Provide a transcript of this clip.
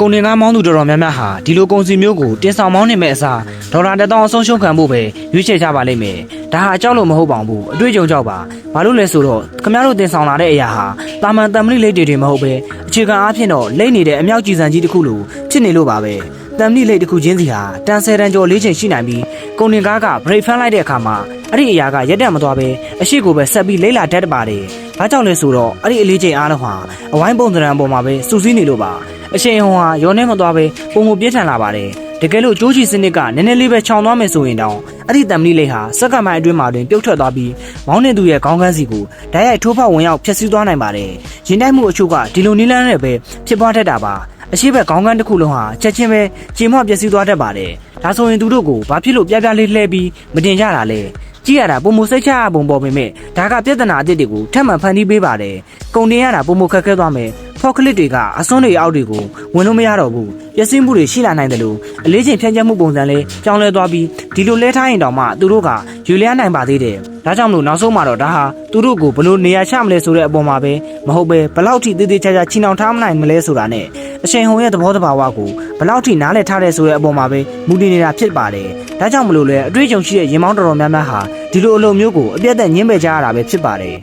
ကုန်တင်ကားမောင်းသူတော်တော်များများဟာဒီလိုကုန်စည်မျိုးကိုတင်ဆောင်မောင်းနေမဲ့အစားဒေါ်လာ1000အဆုံးရှုံးခံဖို့ပဲရွေးချယ်ကြပါလိမ့်မယ်။ဒါဟာအကြောက်လို့မဟုတ်ပါဘူး။အတွေ့အကြုံကြောက်ပါ။ဘာလို့လဲဆိုတော့ခင်ဗျားတို့တင်ဆောင်လာတဲ့အရာဟာတာမန်တံမလိလိတ်တွေမဟုတ်ပဲအခြေခံအားဖြင့်တော့လိမ့်နေတဲ့အမြောက်ကြီးစံကြီးတစ်ခုလိုဖြစ်နေလို့ပါပဲ။တံမလိလိတ်တစ်ခုချင်းစီဟာတန်10တန်ကျော်4ချိန်ရှိနိုင်ပြီးကုန်တင်ကားကဘရိတ်ဖမ်းလိုက်တဲ့အခါမှာအဲ့ဒီအရာကရက်တက်မသွားပဲအရှိကိုပဲဆက်ပြီးလိမ့်လာတတ်ပါတယ်။ဘာကြောင့်လဲဆိုတော့အဲ့ဒီအလေးချိန်အားလုံးဟာအဝိုင်းပုံသဏ္ဍာန်ပေါ်မှာပဲစူးစီးနေလို့ပါအရှိန်ဟောဟာရောနေမသွားပဲပုံမှုပြင်းထန်လာပါတယ်တကယ်လို့ကြိုးချီစနစ်ကနည်းနည်းလေးပဲခြောင်သွားမယ်ဆိုရင်တောင်အဲ့ဒီတံမဏိလိတ်ဟာစက္ကန့်ပိုင်းအတွင်းမှာတွင်ပြုတ်ထွက်သွားပြီးမောင်းနေသူရဲ့ခေါင်းကန်းစီကိုဓာတ်ရိုက်ထိုးဖောက်ဝင်ရောက်ဖျက်ဆီးသွားနိုင်ပါတယ်ရင်တိုက်မှုအချို့ကဒီလိုနည်းလမ်းနဲ့ပဲဖြစ်ပွားတတ်တာပါအရှိဘက်ခေါင်းကန်းတစ်ခုလုံးဟာချက်ချင်းပဲကြေမော့ပျက်စီးသွားတတ်ပါတယ်ဒါဆိုရင်သူတို့ကိုဘာဖြစ်လို့ပြပြလေးလှဲပြီးမတင်ကြတာလဲကြည့်ရတာပုံမစိတ်ချရပုံပေါ်ပေမဲ့ဒါကပြဿနာအသစ်တွေကိုထပ်မံဖန်တီးပေးပါတယ်ကုန်တင်ရတာပုံမခက်ခဲသွားမယ်ဖော့ကလစ်တွေကအစွန်းတွေအောက်တွေကိုဝင်လို့မရတော့ဘူးပျက်စီးမှုတွေရှိလာနိုင်တယ်လို့အလေးချိန်ဖြန့်ကျက်မှုပုံစံလေးပြောင်းလဲသွားပြီးဒီလိုလဲထားရင်တောင်မှသူတို့ကယူလျားနိုင်ပါသေးတယ်ဒါကြောင့်မလို့နောက်ဆုံးမှာတော့ဒါဟာသူတို့ကိုဘယ်လိုနေရာချမလဲဆိုတဲ့အပေါ်မှာပဲမဟုတ်ပဲဘလောက်ထိသေးသေးချာချာချီနှောင်ထားမနိုင်မလဲဆိုတာနဲ့အချိန်ဟုန်ရဲ့သဘောတဘာဝကိုဘလောက်ထိနားလည်ထားတဲ့ဆိုတဲ့အပေါ်မှာပဲမူတည်နေတာဖြစ်ပါတယ်ဒါကြောင့်မလို့လဲအတွေ့အကြုံရှိတဲ့ရင်မောင်းတော်တော်များများဟာဒီလိုအလုပ်မျိုးကိုအပြတ်သက်ညှင်းပယ်ကြရတာပဲဖြစ်ပါတယ်